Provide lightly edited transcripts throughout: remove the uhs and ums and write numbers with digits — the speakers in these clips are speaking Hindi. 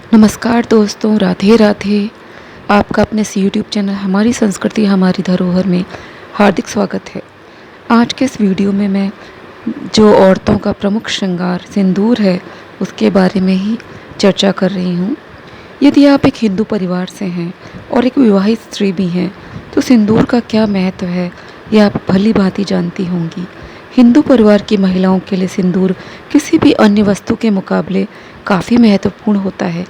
नमस्कार दोस्तों, राधे राधे। आपका अपने इस यूट्यूब चैनल हमारी संस्कृति हमारी धरोहर में हार्दिक स्वागत है। आज के इस वीडियो में मैं जो औरतों का प्रमुख श्रृंगार सिंदूर है उसके बारे में ही चर्चा कर रही हूँ। यदि आप एक हिंदू परिवार से हैं और एक विवाहित स्त्री भी हैं तो सिंदूर का क्या महत्व है यह आप भली भांति जानती होंगी। हिंदू परिवार की महिलाओं के लिए सिंदूर किसी भी अन्य वस्तु के मुकाबले काफ़ी महत्वपूर्ण होता है।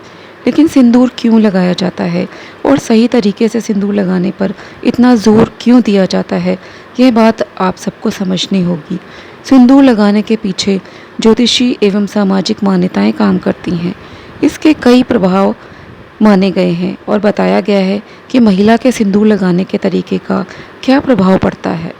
लेकिन सिंदूर क्यों लगाया जाता है और सही तरीके से सिंदूर लगाने पर इतना ज़ोर क्यों दिया जाता है, यह बात आप सबको समझनी होगी। सिंदूर लगाने के पीछे ज्योतिषी एवं सामाजिक मान्यताएं काम करती हैं। इसके कई प्रभाव माने गए हैं और बताया गया है कि महिला के सिंदूर लगाने के तरीके का क्या प्रभाव पड़ता है।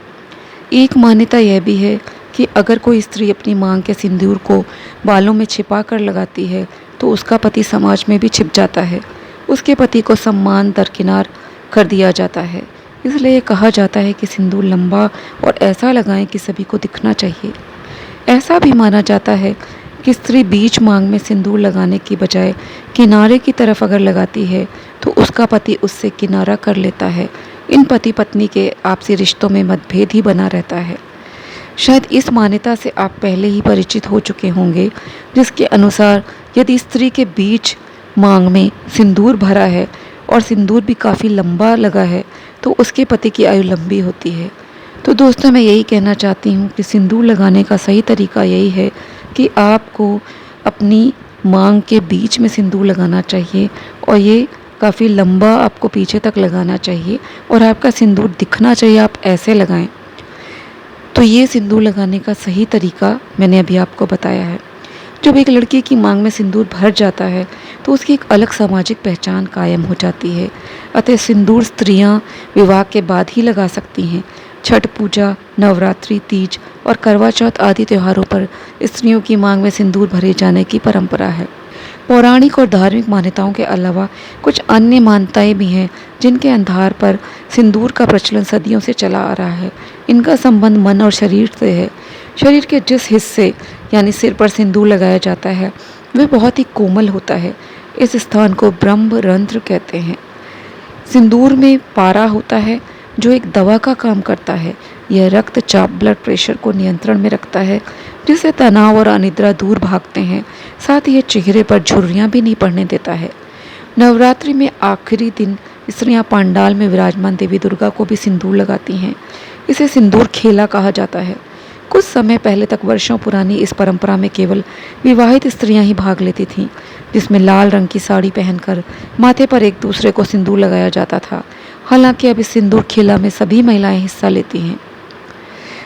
एक मान्यता यह भी है कि अगर कोई स्त्री अपनी मांग के सिंदूर को बालों में छिपा कर लगाती है तो उसका पति समाज में भी छिप जाता है, उसके पति को सम्मान दरकिनार कर दिया जाता है। इसलिए कहा जाता है कि सिंदूर लंबा और ऐसा लगाएं कि सभी को दिखना चाहिए। ऐसा भी माना जाता है कि स्त्री बीच मांग में सिंदूर लगाने की बजाय किनारे की तरफ अगर लगाती है तो उसका पति उससे किनारा कर लेता है। इन पति पत्नी के आपसी रिश्तों में मतभेद ही बना रहता है। शायद इस मान्यता से आप पहले ही परिचित हो चुके होंगे, जिसके अनुसार यदि स्त्री के बीच मांग में सिंदूर भरा है और सिंदूर भी काफ़ी लंबा लगा है तो उसके पति की आयु लंबी होती है। तो दोस्तों, मैं यही कहना चाहती हूँ कि सिंदूर लगाने का सही तरीका यही है कि आपको अपनी मांग के बीच में सिंदूर लगाना चाहिए और ये काफ़ी लंबा आपको पीछे तक लगाना चाहिए और आपका सिंदूर दिखना चाहिए, आप ऐसे लगाएं। तो ये सिंदूर लगाने का सही तरीका मैंने अभी आपको बताया है। जब एक लड़की की मांग में सिंदूर भर जाता है तो उसकी एक अलग सामाजिक पहचान कायम हो जाती है। अतः सिंदूर स्त्रियां विवाह के बाद ही लगा सकती हैं। छठ पूजा, नवरात्रि, तीज और करवा चौथ आदि त्योहारों पर स्त्रियों की मांग में सिंदूर भरे जाने की परंपरा है। पौराणिक और धार्मिक मान्यताओं के अलावा कुछ अन्य मान्यताएं भी हैं जिनके आधार पर सिंदूर का प्रचलन सदियों से चला आ रहा है। इनका संबंध मन और शरीर से है। शरीर के जिस हिस्से यानी सिर पर सिंदूर लगाया जाता है वह बहुत ही कोमल होता है। इस स्थान को ब्रह्म रंध्र कहते हैं। सिंदूर में पारा होता है जो एक दवा का काम करता है। यह रक्तचाप ब्लड प्रेशर को नियंत्रण में रखता है, जिससे तनाव और अनिद्रा दूर भागते हैं। साथ ही यह चेहरे पर झुर्रियाँ भी नहीं पड़ने देता है। नवरात्रि में आखिरी दिन स्त्रियां पंडाल में विराजमान देवी दुर्गा को भी सिंदूर लगाती हैं। इसे सिंदूर खेला कहा जाता है। कुछ समय पहले तक वर्षों पुरानी इस परंपरा में केवल विवाहित स्त्रियां ही भाग लेती थीं, जिसमें लाल रंग की साड़ी पहनकर माथे पर एक दूसरे को सिंदूर लगाया जाता था। हालांकि अब इस सिंदूर खेला में सभी महिलाएं हिस्सा लेती हैं।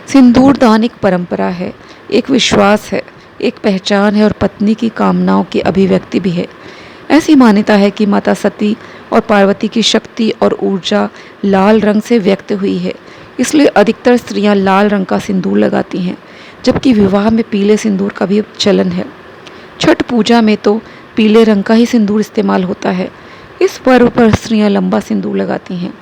सिंदूर दान एक परंपरा है, एक विश्वास है, एक पहचान है और पत्नी की कामनाओं की अभिव्यक्ति भी है। ऐसी मान्यता है कि माता सती और पार्वती की शक्ति और ऊर्जा लाल रंग से व्यक्त हुई है, इसलिए अधिकतर स्त्रियां लाल रंग का सिंदूर लगाती हैं, जबकि विवाह में पीले सिंदूर का भी चलन है। छठ पूजा में तो पीले रंग का ही सिंदूर इस्तेमाल होता है। इस पर्व पर स्त्रियां लंबा सिंदूर लगाती हैं।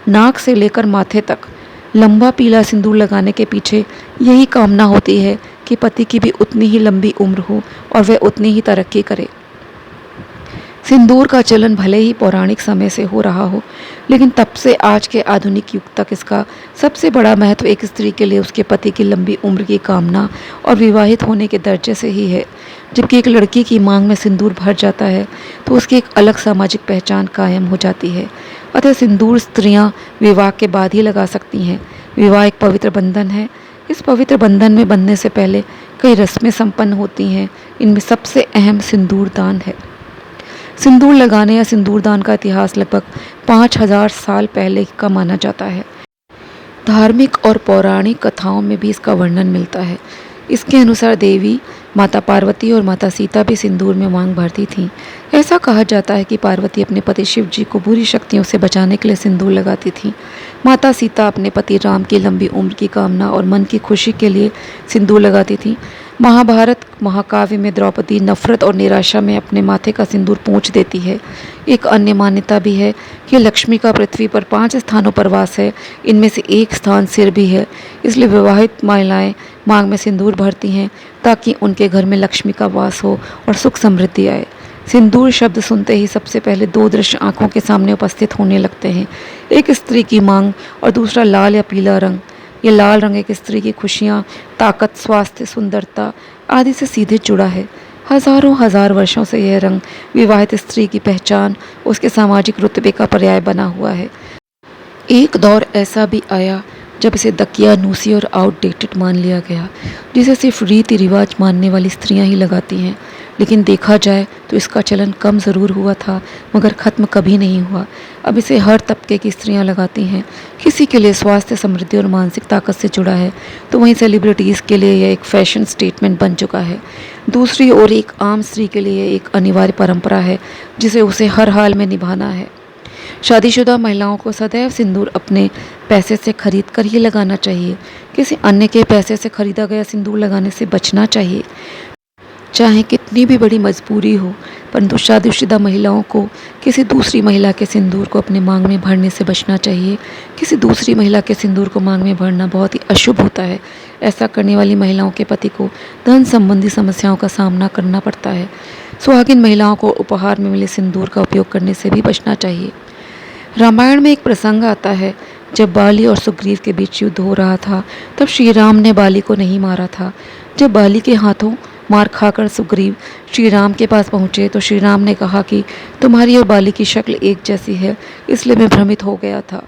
नाक से लेकर माथे तक लंबा पीला सिंदूर लगाने के पीछे यही कामना होती है कि पति की भी उतनी ही लंबी उम्र हो और वह उतनी ही तरक्की करे। सिंदूर का चलन भले ही पौराणिक समय से हो रहा हो, लेकिन तब से आज के आधुनिक युग तक इसका सबसे बड़ा महत्व एक स्त्री के लिए उसके पति की लंबी उम्र की कामना और विवाहित होने के दर्जे से ही है। जबकि एक लड़की की मांग में सिंदूर भर जाता है तो उसकी एक अलग सामाजिक पहचान कायम हो जाती है। अतः सिंदूर स्त्रियां विवाह के बाद ही लगा सकती हैं। विवाह एक पवित्र बंधन है। इस पवित्र बंधन में बंधने से पहले कई रस्में संपन्न होती हैं। इनमें सबसे अहम सिंदूर दान है। सिंदूर लगाने या सिंदूरदान का इतिहास लगभग 5000 साल पहले का माना जाता है। धार्मिक और पौराणिक कथाओं में भी इसका वर्णन मिलता है। इसके अनुसार देवी माता पार्वती और माता सीता भी सिंदूर में मांग भरती थीं। ऐसा कहा जाता है कि पार्वती अपने पति शिव जी को बुरी शक्तियों से बचाने के लिए सिंदूर लगाती थीं। माता सीता अपने पति राम की लंबी उम्र की कामना और मन की खुशी के लिए सिंदूर लगाती थीं। महाभारत महाकाव्य में द्रौपदी नफरत और निराशा में अपने माथे का सिंदूर पोंछ देती है। एक अन्य मान्यता भी है कि लक्ष्मी का पृथ्वी पर 5 स्थानों पर वास है। इनमें से एक स्थान सिर भी है। इसलिए विवाहित महिलाएं मांग में सिंदूर भरती हैं ताकि उनके घर में लक्ष्मी का वास हो और सुख समृद्धि आए। सिंदूर शब्द सुनते ही सबसे पहले दो दृश्य आंखों के सामने उपस्थित होने लगते हैं। एक स्त्री की मांग और दूसरा लाल या पीला रंग। ये लाल रंग एक स्त्री की खुशियाँ, ताकत, स्वास्थ्य, सुंदरता आदि से सीधे जुड़ा है। हजारों हजार वर्षों से यह रंग विवाहित स्त्री की पहचान, उसके सामाजिक रुतबे का पर्याय बना हुआ है। एक दौर ऐसा भी आया जब इसे दकियानूसी और आउटडेटेड मान लिया गया, जिसे सिर्फ रीति रिवाज मानने वाली स्त्रियां ही लगाती हैं। लेकिन देखा जाए तो इसका चलन कम ज़रूर हुआ था, मगर ख़त्म कभी नहीं हुआ। अब इसे हर तबके की स्त्रियां लगाती हैं। किसी के लिए स्वास्थ्य, समृद्धि और मानसिक ताकत से जुड़ा है, तो वहीं सेलिब्रिटीज़ के लिए यह एक फैशन स्टेटमेंट बन चुका है। दूसरी ओर एक आम स्त्री के लिए एक अनिवार्य परंपरा है, जिसे उसे हर हाल में निभाना है। शादीशुदा महिलाओं को सदैव सिंदूर अपने पैसे से खरीद कर ही लगाना चाहिए। किसी अन्य के पैसे से खरीदा गया सिंदूर लगाने से बचना चाहिए। चाहे कितनी भी बड़ी मजबूरी हो, परंतु शादीशुदा महिलाओं को किसी दूसरी महिला के सिंदूर को अपने मांग में भरने से बचना चाहिए। किसी दूसरी महिला के सिंदूर को मांग में भरना बहुत ही अशुभ होता है। ऐसा करने वाली महिलाओं के पति को धन संबंधी समस्याओं का सामना करना पड़ता है। सुहागिन महिलाओं को उपहार में मिले सिंदूर का उपयोग करने से भी बचना चाहिए। रामायण में एक प्रसंग आता है, जब बाली और सुग्रीव के बीच युद्ध हो रहा था, तब श्री राम ने बाली को नहीं मारा था। जब बाली के हाथों मार खाकर सुग्रीव श्री राम के पास पहुँचे तो श्री राम ने कहा कि तुम्हारी और बाली की शक्ल एक जैसी है, इसलिए मैं भ्रमित हो गया था।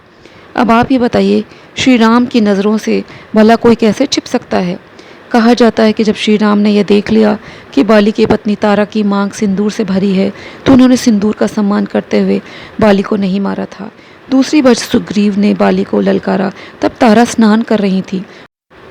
अब आप ये बताइए, श्री राम की नज़रों से भला कोई कैसे छिप सकता है? कहा जाता है कि जब श्री राम ने यह देख लिया कि बाली की पत्नी तारा की मांग सिंदूर से भरी है, तो उन्होंने सिंदूर का सम्मान करते हुए बाली को नहीं मारा था। दूसरी बार सुग्रीव ने बाली को ललकारा, तब तारा स्नान कर रही थी।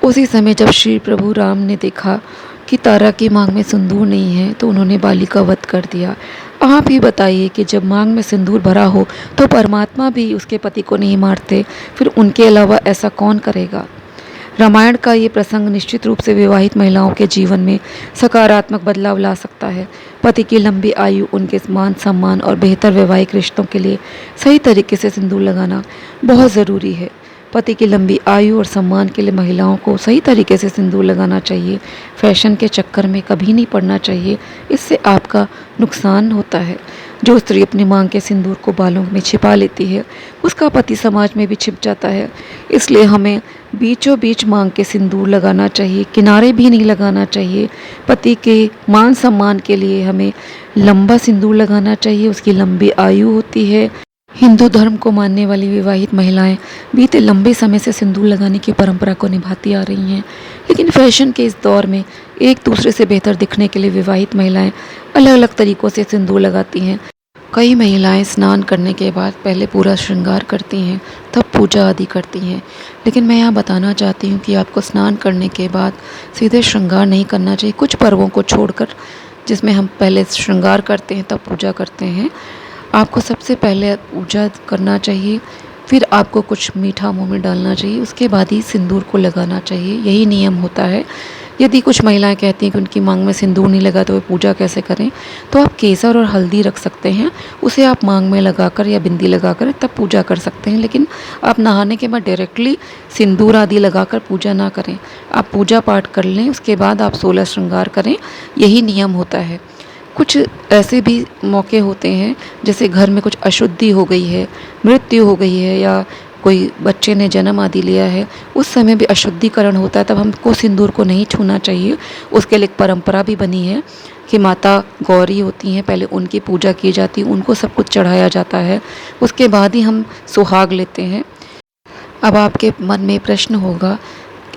उसी समय जब श्री प्रभु राम ने देखा कि तारा की मांग में सिंदूर नहीं है, तो उन्होंने बाली का वध कर दिया। आप ही बताइए कि जब मांग में सिंदूर भरा हो तो परमात्मा भी उसके पति को नहीं मारते, फिर उनके अलावा ऐसा कौन करेगा? रामायण का ये प्रसंग निश्चित रूप से विवाहित महिलाओं के जीवन में सकारात्मक बदलाव ला सकता है। पति की लंबी आयु, उनके मान सम्मान और बेहतर वैवाहिक रिश्तों के लिए सही तरीके से सिंदूर लगाना बहुत ज़रूरी है। पति की लंबी आयु और सम्मान के लिए महिलाओं को सही तरीके से सिंदूर लगाना चाहिए। फैशन के चक्कर में कभी नहीं पड़ना चाहिए, इससे आपका नुकसान होता है। जो स्त्री अपनी मांग के सिंदूर को बालों में छिपा लेती है, उसका पति समाज में भी छिप जाता है। इसलिए हमें बीचों बीच मांग के सिंदूर लगाना चाहिए, किनारे भी नहीं लगाना चाहिए। पति के मान सम्मान के लिए हमें लंबा सिंदूर लगाना चाहिए, उसकी लंबी आयु होती है। हिंदू धर्म को मानने वाली विवाहित महिलाएं बीते लंबे समय से सिंदूर लगाने की परंपरा को निभाती आ रही हैं, लेकिन फैशन के इस दौर में एक दूसरे से बेहतर दिखने के लिए विवाहित महिलाएं अलग अलग तरीक़ों से सिंदूर लगाती हैं। कई महिलाएं स्नान करने के बाद पहले पूरा श्रृंगार करती हैं, तब पूजा आदि करती हैं। लेकिन मैं यहाँ बताना चाहती हूँ कि आपको स्नान करने के बाद सीधे श्रृंगार नहीं करना चाहिए। कुछ पर्वों को छोड़कर, जिसमें हम पहले श्रृंगार करते हैं तब पूजा करते हैं, आपको सबसे पहले पूजा करना चाहिए, फिर आपको कुछ मीठा मुंह में डालना चाहिए, उसके बाद ही सिंदूर को लगाना चाहिए। यही नियम होता है। यदि कुछ महिलाएं कहती हैं कि उनकी मांग में सिंदूर नहीं लगा तो वे पूजा कैसे करें, तो आप केसर और हल्दी रख सकते हैं, उसे आप मांग में लगाकर या बिंदी लगाकर तब पूजा कर सकते हैं। लेकिन आप नहाने के बाद डायरेक्टली सिंदूर आदि लगाकर पूजा ना करें। आप पूजा पाठ कर लें, उसके बाद आप 16 श्रृंगार करें, यही नियम होता है। कुछ ऐसे भी मौके होते हैं, जैसे घर में कुछ अशुद्धि हो गई है, मृत्यु हो गई है, या कोई बच्चे ने जन्म आदि लिया है, उस समय भी अशुद्धिकरण होता है, तब हमको सिंदूर को नहीं छूना चाहिए। उसके लिए एक परंपरा भी बनी है कि माता गौरी होती हैं, पहले उनकी पूजा की जाती है, उनको सब कुछ चढ़ाया जाता है, उसके बाद ही हम सुहाग लेते हैं। अब आपके मन में प्रश्न होगा,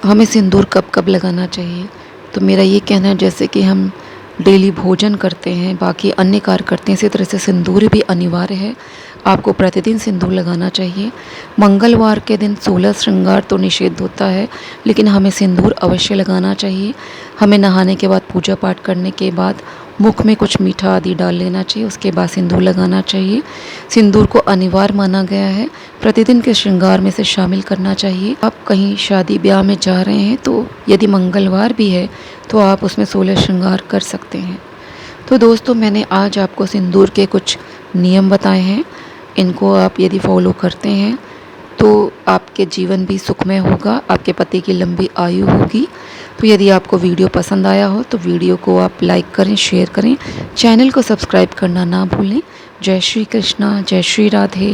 हमें सिंदूर कब कब लगाना चाहिए? तो मेरा ये कहना है, जैसे कि हम डेली भोजन करते हैं, बाकी अन्य कार्य करते हैं, इसी तरह से सिंदूर भी अनिवार्य है। आपको प्रतिदिन सिंदूर लगाना चाहिए। मंगलवार के दिन 16 श्रृंगार तो निषेध होता है, लेकिन हमें सिंदूर अवश्य लगाना चाहिए। हमें नहाने के बाद, पूजा पाठ करने के बाद मुख में कुछ मीठा आदि डाल लेना चाहिए, उसके बाद सिंदूर लगाना चाहिए। सिंदूर को अनिवार्य माना गया है, प्रतिदिन के श्रृंगार में से शामिल करना चाहिए। आप कहीं शादी ब्याह में जा रहे हैं तो यदि मंगलवार भी है तो आप उसमें 16 श्रृंगार कर सकते हैं। तो दोस्तों, मैंने आज आपको सिंदूर के कुछ नियम बताए हैं। इनको आप यदि फॉलो करते हैं तो आपके जीवन भी सुखमय होगा, आपके पति की लंबी आयु होगी। तो यदि आपको वीडियो पसंद आया हो तो वीडियो को आप लाइक करें, शेयर करें, चैनल को सब्सक्राइब करना ना भूलें। जय श्री कृष्णा, जय श्री राधे।